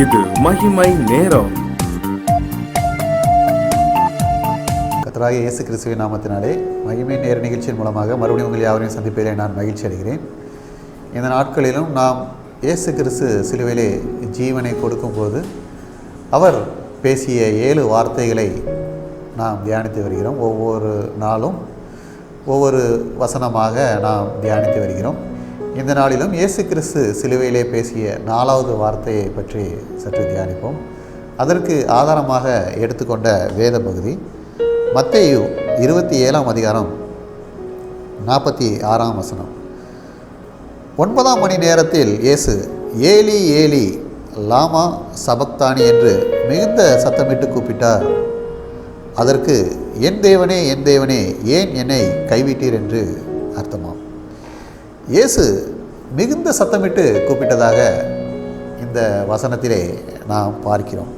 இது மகிமை நேரம். கர்த்தராகிய இயேசு கிறிஸ்துவின் நாமத்தினாலே மகிமை நேர நிகழ்ச்சியின் மூலமாக மறுபடியும் உங்கள் யாவரையும் சந்திப்பதிலே நான் மகிழ்ச்சி அடைகிறேன். இந்த நாட்களிலும் நாம் இயேசு கிறிஸ்து சிலுவையிலே ஜீவனை கொடுக்கும்போது அவர் பேசிய 7 வார்த்தைகளை நாம் தியானித்து வருகிறோம். ஒவ்வொரு நாளும் ஒவ்வொரு வசனமாக நாம் தியானித்து வருகிறோம். இந்த நாளிலும் இயேசு கிறிஸ்து சிலுவையிலே பேசிய 4வது வார்த்தையை பற்றி சற்று தியானிப்போம். அதற்கு ஆதாரமாக எடுத்துக்கொண்ட வேத பகுதி மத்தேயு 27ஆம் அதிகாரம் 46ஆம் வசனம். 9ஆம் மணி நேரத்தில் இயேசு ஏலி ஏலி லாமா சபக்தானி என்று மிகுந்த சத்தமிட்டு கூப்பிட்டார். அதற்கு என் தேவனே ஏன் என்னை கைவிட்டீர் என்று அர்த்தமாம். இயேசு மிகுந்த சத்தமிட்டு கூப்பிட்டதாக இந்த வசனத்திலே நாம் பார்க்கிறோம்.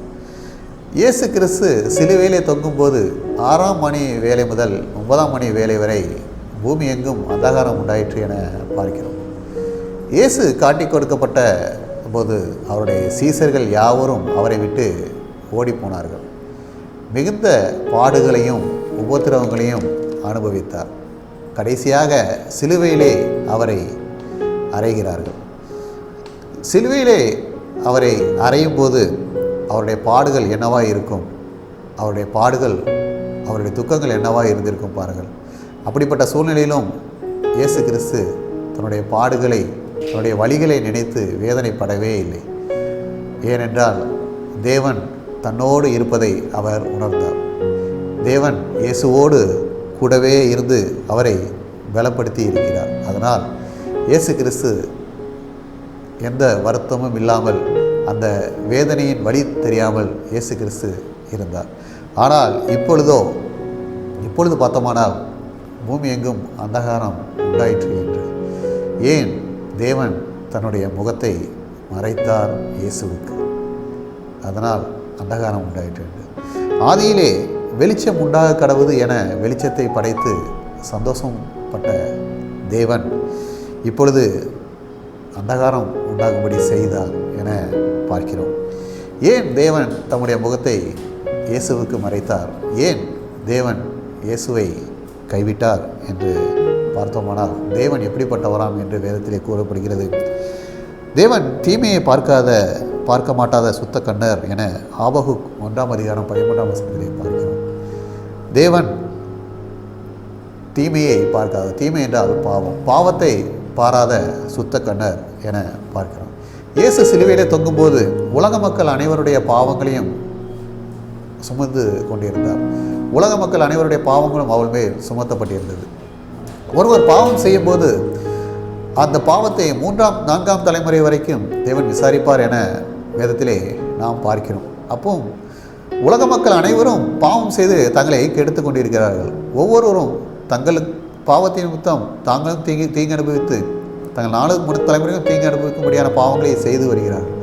இயேசு கிறிஸ்து சிலுவையிலே தொங்கும்போது 6ஆம் மணி வேலை முதல் 9ஆம் மணி வேலை வரை பூமி எங்கும் அந்தகாரம் உண்டாயிற்று என பார்க்கிறோம். இயேசு காட்டி கொடுக்கப்பட்ட போது அவருடைய சீசர்கள் யாவரும் அவரை விட்டு ஓடிப்போனார்கள். மிகுந்த பாடுகளையும் உபத்திரவங்களையும் அனுபவித்தார். கடைசியாக சிலுவையிலே அவரை அறைகிறார்கள். சிலுவையிலே அவரை அறையும் போது அவருடைய பாடுகள் என்னவாக இருக்கும், அவருடைய பாடுகள் அவருடைய துக்கங்கள் என்னவாக இருந்திருக்கும் பாருங்கள். அப்படிப்பட்ட சூழ்நிலையிலும் இயேசு கிறிஸ்து தன்னுடைய பாடுகளை தன்னுடைய வலிகளை நினைத்து வேதனைப்படவே இல்லை. ஏனென்றால் தேவன் தன்னோடு இருப்பதை அவர் உணர்ந்தார். தேவன் இயேசுவோடு கூடவே இருந்து அவரை பலப்படுத்தி இருக்கிறார். அதனால் இயேசு கிறிஸ்து எந்த வருத்தமும் இல்லாமல் அந்த வேதனையின் வழி தெரியாமல் இயேசு கிறிஸ்து இருந்தார். ஆனால் இப்பொழுது பார்த்தோமானால் பூமி எங்கும் அந்தகாரம் உண்டாயிற்று என்று. ஏன் தேவன் தன்னுடைய முகத்தை மறைத்தார் இயேசுவுக்கு? அதனால் அந்தகாரம் உண்டாயிற்று என்று. ஆதியிலே வெளிச்சம் உண்டாக கடவுது என வெளிச்சத்தை படைத்து சந்தோஷப்பட்ட தேவன் இப்பொழுது அந்தகாரம் உண்டாகும்படி செய்தார் என பார்க்கிறோம். ஏன் தேவன் தம்முடைய முகத்தை இயேசுவுக்கு மறைத்தார்? ஏன் தேவன் இயேசுவை கைவிட்டார் என்று பார்த்தோமானால் தேவன் எப்படிப்பட்டவராம் என்று வேதத்திலே கூறப்படுகிறது. தேவன் தீமையை பார்க்க மாட்டாத சுத்த கண்ணர் என ஆபகுக் 1ஆம் அதிகாரம் 13ஆம் வசனத்திலே பார்க்கிறோம். தேவன் தீமையை பார்க்காத, தீமை என்றால் பாவத்தை பாராத சுத்த கண்ணர் என பார்க்கிறோம். இயேசு சிலுவையிலே தொங்கும்போது உலக மக்கள் அனைவருடைய பாவங்களையும் சுமந்து கொண்டிருந்தார். உலக மக்கள் அனைவருடைய பாவங்களும் அவள் மேல் சுமத்தப்பட்டிருந்தது. ஒருவர் பாவம் செய்யும் போது அந்த பாவத்தை 3ஆம் 4ஆம் தலைமுறை வரைக்கும் தேவன் விசாரிப்பார் என வேதத்திலே நாம் பார்க்கிறோம். அப்போ உலக மக்கள் அனைவரும் பாவம் செய்து தங்களை கெடுத்து கொண்டிருக்கிறார்கள். ஒவ்வொருவரும் தங்களுக்கு பாவத்தின் நிமித்தம் தாங்களும் தீங்கு அனுபவித்து தங்கள் 4 தலைமுறையும் தீங்கு அனுபவிக்கும்படியான பாவங்களை செய்து வருகிறார்கள்.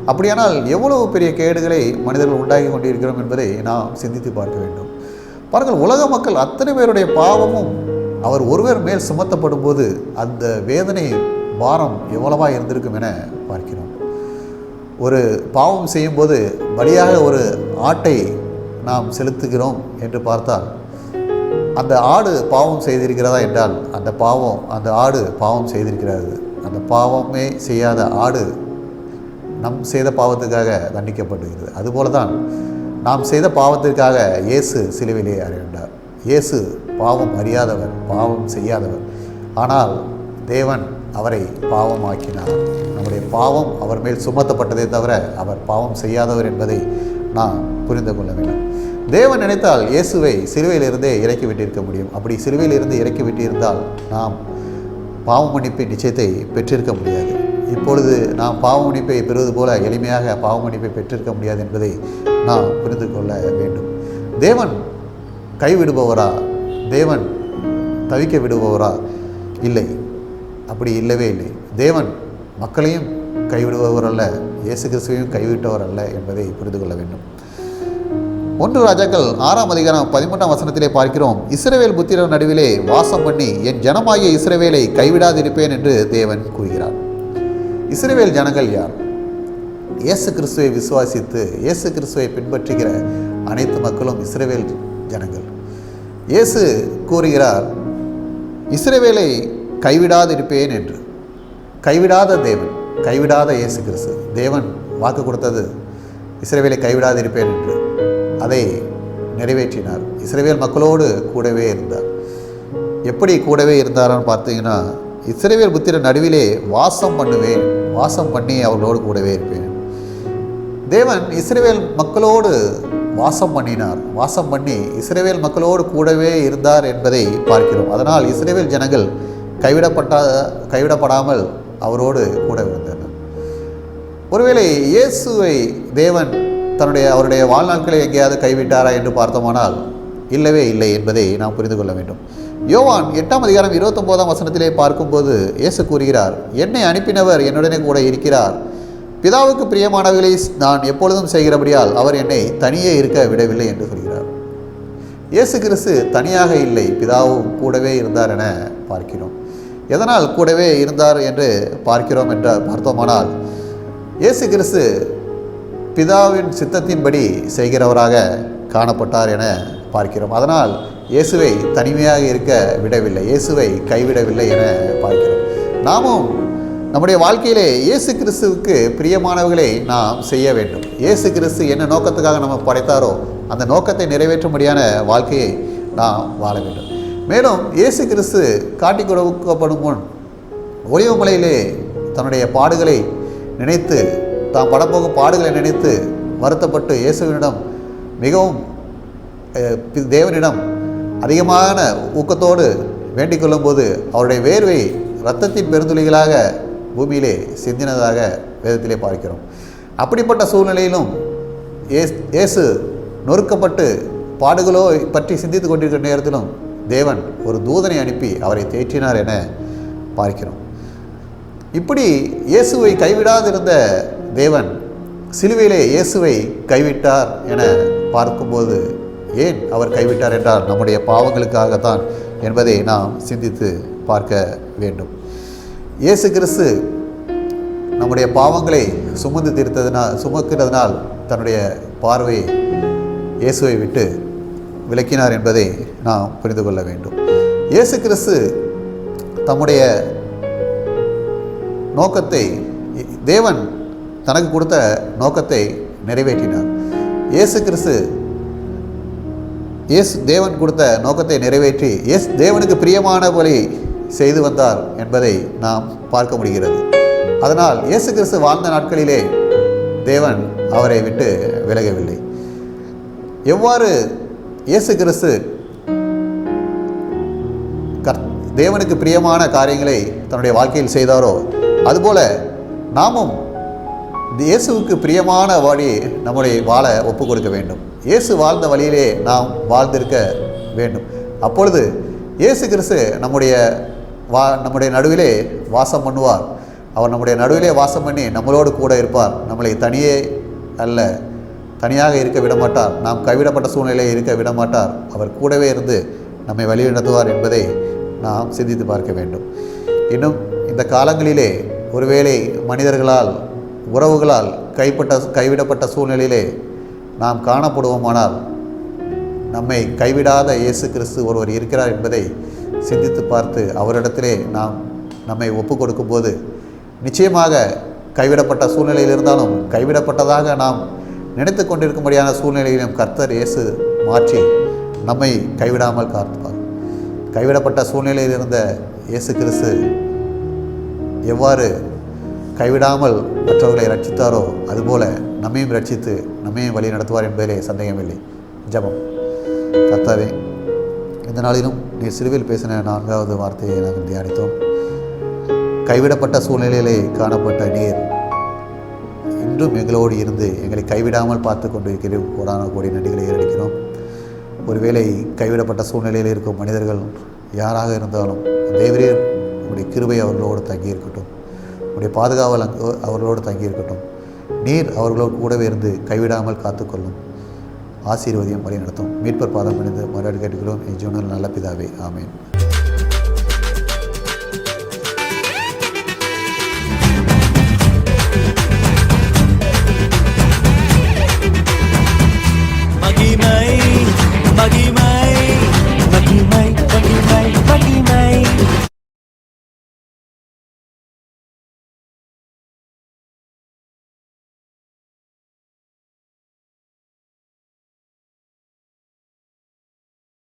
அப்படியானால் எவ்வளவு பெரிய கேடுகளை மனிதர்கள் உண்டாகி கொண்டிருக்கிறோம் என்பதை நாம் சிந்தித்து பார்க்க வேண்டும். பாருங்கள், உலக மக்கள் அத்தனை பேருடைய பாவமும் அவர் ஒருவர் மேல் சுமத்தப்படும் போது அந்த வேதனை பாரம் எவ்வளவா இருந்திருக்கும் என பார்க்கிறோம். ஒரு பாவம் செய்யும்போது பலியாக ஒரு ஆட்டை நாம் செலுத்துகிறோம் என்று பார்த்தால் அந்த ஆடு பாவம் செய்திருக்கிறதா என்றால் அந்த ஆடு பாவம் செய்திருக்கிறது. அந்த பாவமே செய்யாத ஆடு நம் செய்த பாவத்துக்காக தண்டிக்கப்படுகிறது. அதுபோல தான் நாம் செய்த பாவத்திற்காக இயேசு சிலுவையிலே அறைந்தார். இயேசு பாவம் அறியாதவர், பாவம் செய்யாதவர். ஆனால் தேவன் அவரை பாவமாக்கினார். நம்முடைய பாவம் அவர் மேல் சுமத்தப்பட்டதே தவிர அவர் பாவம் செய்யாதவர் என்பதை நாம் புரிந்து கொள்ள வேண்டும். தேவன் நினைத்தால் இயேசுவை சிலுவையிலிருந்தே இறக்கி விட்டிருக்க முடியும். அப்படி சிலுவையிலிருந்து இறக்கி விட்டிருந்தால் நாம் பாவ மன்னிப்பின் நிச்சயத்தை பெற்றிருக்க முடியாது. இப்பொழுது நாம் பாவ மன்னிப்பை பெறுவது போல எளிமையாக பாவ மன்னிப்பை பெற்றிருக்க முடியாது என்பதை நாம் புரிந்து கொள்ள வேண்டும். தேவன் கைவிடுபவரா? தேவன் தவிக்க விடுபவரா? இல்லை, அப்படி இல்லவே இல்லை. தேவன் மக்களையும் கைவிடுபவர் அல்ல, இயேசு கிறிஸ்துவையும் கைவிட்டவர் அல்ல என்பதை புரிந்து கொள்ள வேண்டும். 1 ராஜாக்கள் 6ஆம் அதிகாரம் 13ஆம் வசனத்திலே பார்க்கிறோம். இஸ்ரவேல் புத்திரர் நடுவிலே வாசம் பண்ணி என் ஜனமாகிய இஸ்ரவேலை கைவிடாதிருப்பேன் என்று தேவன் கூறுகிறார். இஸ்ரவேல் ஜனங்கள் யார்? இயேசு கிறிஸ்துவை விசுவாசித்து இயேசு கிறிஸ்துவை பின்பற்றுகிற அனைத்து மக்களும் இஸ்ரவேல் ஜனங்கள். இயேசு கூறுகிறார், இஸ்ரவேலை கைவிடாதிருப்பேன் என்று. கைவிடாத தேவன், கைவிடாத இயேசு கிறிஸ்து. தேவன் வாக்கு கொடுத்தது இஸ்ரவேலை கைவிடாதிருப்பேன் என்று. அதை நிறைவேற்றினார். இஸ்ரவேல் மக்களோடு கூடவே இருந்தார். எப்படி கூடவே இருந்தாரான்னு பார்த்தீங்கன்னா, இஸ்ரவேல் புத்திரர் நடுவிலே வாசம் பண்ணுவேன், வாசம் பண்ணி அவர்களோடு கூடவே இருப்பேன். தேவன் இஸ்ரவேல் மக்களோடு வாசம் பண்ணினார். வாசம் பண்ணி இஸ்ரவேல் மக்களோடு கூடவே இருந்தார் என்பதை பார்க்கிறோம். அதனால் இஸ்ரவேல் ஜனங்கள் கைவிடப்படாமல் அவரோடு கூட இருந்தனர். ஒருவேளை இயேசுவை தேவன் அவருடைய வாழ்நாட்களை எங்கேயாவது கைவிட்டாரா என்று பார்த்தோமானால் இல்லவே இல்லை என்பதை நாம் புரிந்து கொள்ள வேண்டும். யோவான் 8ஆம் அதிகாரம் 29ஆம் வசனத்திலே பார்க்கும்போது இயேசு கூறுகிறார், என்னை அனுப்பினவர் என்னுடனே கூட இருக்கிறார். பிதாவுக்கு பிரியமானவர்களை நான் எப்பொழுதும் செய்கிறபடியால் அவர் என்னை தனியே இருக்க விடவில்லை என்று சொல்கிறார். இயேசு கிறிஸ்து தனியாக இல்லை, பிதாவும் கூடவே இருந்தார் என பார்க்கிறோம். எதனால் கூடவே இருந்தார் என்று பார்க்கிறோம் என்று பார்த்தோமானால், இயேசு கிறிஸ்து பிதாவின் சித்தத்தின்படி செய்கிறவராக காணப்பட்டார் என பார்க்கிறோம். அதனால் இயேசுவை தனிமையாக இருக்க விடவில்லை, இயேசுவை கைவிடவில்லை என பார்க்கிறோம். நாமும் நம்முடைய வாழ்க்கையிலே இயேசு கிறிஸ்துவுக்கு பிரியமானவர்களை நாம் செய்ய வேண்டும். இயேசு கிறிஸ்து என்ன நோக்கத்துக்காக நம்ம படைத்தாரோ அந்த நோக்கத்தை நிறைவேற்றும்படியான வாழ்க்கையை நாம் வாழ வேண்டும். மேலும் இயேசு கிறிஸ்து காட்டி கொடுக்கப்படும் முன் ஒலிவமலையிலே தன்னுடைய பாடுகளை நினைத்து, தாம் படப்போகும் பாடுகளை நினைத்து வருத்தப்பட்டு இயேசுவினிடம் மிகவும் தேவனிடம் அதிகமான ஊக்கத்தோடு வேண்டிக் கொள்ளும்போது அவருடைய வேர்வை இரத்தத்தின் பெருந்துளிகளாக பூமியிலே சிந்தினதாக வேதத்திலே பார்க்கிறோம். அப்படிப்பட்ட சூழ்நிலையிலும் இயேசு நொறுக்கப்பட்டு பாடுகளோ பற்றி சிந்தித்து கொண்டிருக்கிற நேரத்திலும் தேவன் ஒரு தூதனை அனுப்பி அவரை தேற்றினார் என பார்க்கிறோம். இப்படி இயேசுவை கைவிடாதிருந்த தேவன் சிலுவையிலே இயேசுவை கைவிட்டார் என பார்க்கும்போது ஏன் அவர் கைவிட்டார் என்றால் நம்முடைய பாவங்களுக்காகத்தான் என்பதை நாம் சிந்தித்து பார்க்க வேண்டும். இயேசு கிறிஸ்து நம்முடைய பாவங்களை சுமக்கிறதுனால் தன்னுடைய பார்வையை இயேசுவை விட்டு விலக்கினார் என்பதை நாம் புரிந்து கொள்ள வேண்டும். இயேசு கிறிஸ்து தம்முடைய நோக்கத்தை, தேவன் தனக்கு கொடுத்த நோக்கத்தை நிறைவேற்றினார். தேவன் கொடுத்த நோக்கத்தை நிறைவேற்றி தேவனுக்கு பிரியமானபடி செய்து வந்தார் என்பதை நாம் பார்க்க முடிகிறது. அதனால் இயேசு கிறிஸ்து வாழ்ந்த நாட்களிலே தேவன் அவரை விட்டு விலகவில்லை. எவ்வாறு இயேசு கிறிஸ்து தேவனுக்கு பிரியமான காரியங்களை தன்னுடைய வாழ்க்கையில் செய்தாரோ அதுபோல நாமும் இயேசுவுக்கு பிரியமான வழி நம்முடைய வாழ ஒப்பு கொடுக்க வேண்டும். இயேசு வாழ்ந்த வழியிலே நாம் வாழ்ந்திருக்க வேண்டும். அப்பொழுது இயேசு கிறிஸ்து நம்முடைய நடுவிலே வாசம் பண்ணுவார். அவர் நம்முடைய நடுவிலே வாசம் பண்ணி நம்மளோடு கூட இருப்பார். நம்மளை தனியாக இருக்க விடமாட்டார். நாம் கைவிடப்பட்ட சூழ்நிலையை இருக்க விடமாட்டார். அவர் கூடவே இருந்து நம்மை வழி நடத்துவார் என்பதை நாம் சிந்தித்து பார்க்க வேண்டும். இன்னும் இந்த காலங்களிலே ஒருவேளை மனிதர்களால், உறவுகளால் கைவிடப்பட்ட சூழ்நிலையிலே நாம் காணப்படுவோமானால் நம்மை கைவிடாத இயேசு கிறிஸ்து ஒருவர் இருக்கிறார் என்பதை சிந்தித்து பார்த்து அவரிடத்திலே நாம் நம்மை ஒப்பு கொடுக்கும்போது நிச்சயமாக கைவிடப்பட்ட சூழ்நிலையில் இருந்தாலும் கைவிடப்பட்டதாக நாம் நினைத்து கொண்டிருக்கும்படியான சூழ்நிலையிலும் கர்த்தர் இயேசு மாற்றி நம்மை கைவிடாமல் காப்பார். கைவிடப்பட்ட சூழ்நிலையில் இருந்த இயேசு கிறிஸ்து எவ்வாறு கைவிடாமல் மற்றவர்களை ரட்சித்தாரோ அதுபோல நம்மையும் ரட்சித்து நம்மையும் வழி நடத்துவார் என்பதிலே சந்தேகமில்லை. ஜெபம். கர்த்தாவே, இந்த நாளிலும் நீர் சிலுவையில் பேசின 4வது வார்த்தையை நாங்கள் தியானித்தோம். கைவிடப்பட்ட சூழ்நிலையிலே காணப்பட்ட நீர் இன்றும் எங்களோடு இருந்து எங்களை கைவிடாமல் பார்த்து கொண்டிருக்கிறோம். கோடான கோடி நன்றிகளை ஏறடிக்கிறோம். ஒருவேளை கைவிடப்பட்ட சூழ்நிலையில் இருக்கும் மனிதர்கள் யாராக இருந்தாலும் தேவரே உங்களுடைய கிருபை அவர்களோடு தங்கியிருக்கட்டும், உங்களுடைய பாதுகாவல் அவர்களோடு தங்கியிருக்கட்டும். நீர் அவர்களோடு கூடவே இருந்து கைவிடாமல் காத்துக்கொள்ளும். ஆசீர்வதியம் வழி நடத்தும். மீட்பர் பாதம் அணிந்து மறுபடி கேட்டுக்கிறோம். என் ஜீவனில் நல்ல பிதாவே, ஆமேன்.